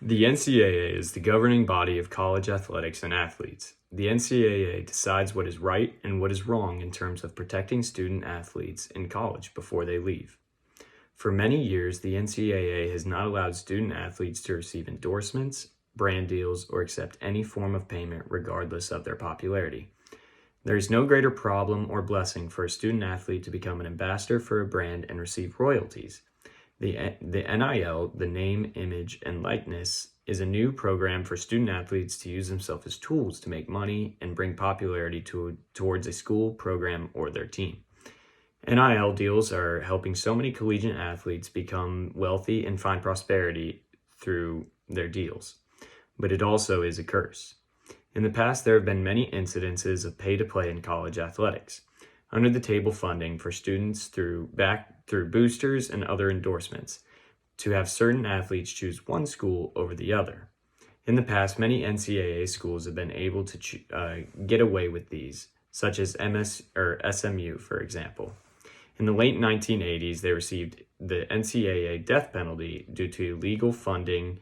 The NCAA is the governing body of college athletics and athletes. The NCAA decides what is right and what is wrong in terms of protecting student athletes in college before they leave. For many years, the NCAA has not allowed student athletes to receive endorsements, brand deals, or accept any form of payment regardless of their popularity. There is no greater problem or blessing for a student athlete to become an ambassador for a brand and receive royalties. The NIL, the name, image, and likeness, is a new program for student athletes to use themselves as tools to make money and bring popularity towards a school, program, or their team. NIL deals are helping so many collegiate athletes become wealthy and find prosperity through their deals, but it also is a curse. In the past, there have been many incidences of pay-to-play in college athletics, under-the-table funding for students through boosters and other endorsements, to have certain athletes choose one school over the other. In the past, many NCAA schools have been able to get away with these, such as SMU, for example. In the late 1980s, they received the NCAA death penalty due to illegal funding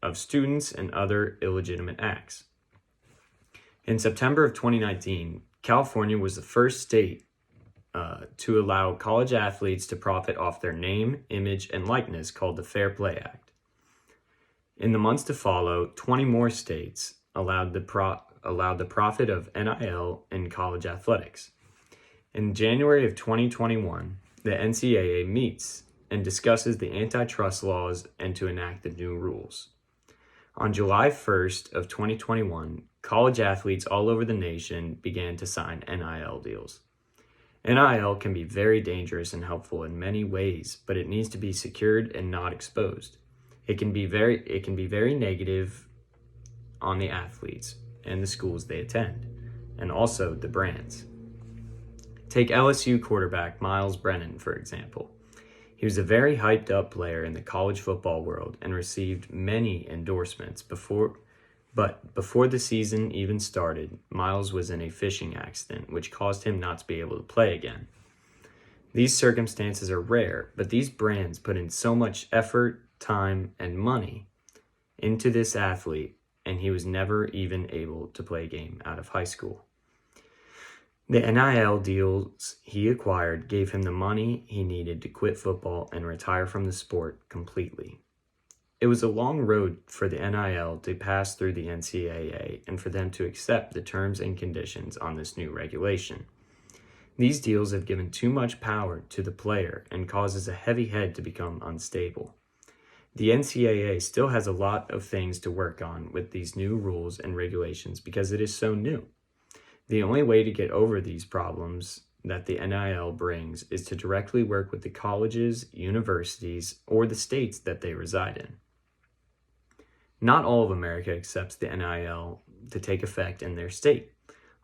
of students and other illegitimate acts. In September of 2019, California was the first state to allow college athletes to profit off their name, image, and likeness, called the Fair Play Act. In the months to follow, 20 more states allowed the profit of NIL in college athletics. In January of 2021, the NCAA meets and discusses the antitrust laws and to enact the new rules. On July 1st of 2021, college athletes all over the nation began to sign NIL deals. NIL can be very dangerous and helpful in many ways, but it needs to be secured and not exposed. It can be very negative on the athletes and the schools they attend, and also the brands. Take LSU quarterback Myles Brennan, for example. He was a very hyped up player in the college football world and received many endorsements but before the season even started, Myles was in a fishing accident, which caused him not to be able to play again. These circumstances are rare, but these brands put in so much effort, time, and money into this athlete, and he was never even able to play a game out of high school. The NIL deals he acquired gave him the money he needed to quit football and retire from the sport completely. It was a long road for the NIL to pass through the NCAA and for them to accept the terms and conditions on this new regulation. These deals have given too much power to the player and causes a heavy head to become unstable. The NCAA still has a lot of things to work on with these new rules and regulations because it is so new. The only way to get over these problems that the NIL brings is to directly work with the colleges, universities, or the states that they reside in. Not all of America accepts the NIL to take effect in their state.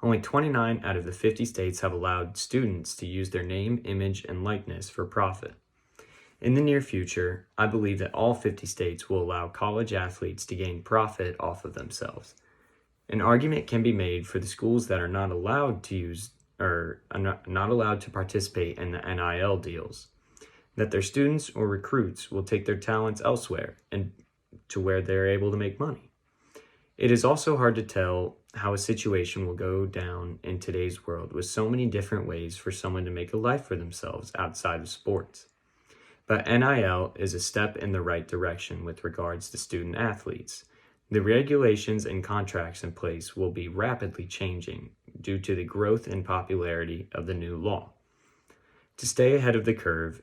Only 29 out of the 50 states have allowed students to use their name, image, and likeness for profit. In the near future, I believe that all 50 states will allow college athletes to gain profit off of themselves. An argument can be made for the schools that are not allowed to use or are not allowed to participate in the NIL deals, that their students or recruits will take their talents elsewhere and to where they're able to make money. It is also hard to tell how a situation will go down in today's world with so many different ways for someone to make a life for themselves outside of sports. But NIL is a step in the right direction with regards to student athletes. The regulations and contracts in place will be rapidly changing due to the growth and popularity of the new law. To stay ahead of the curve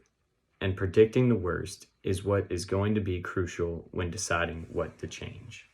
and predicting the worst is what is going to be crucial when deciding what to change.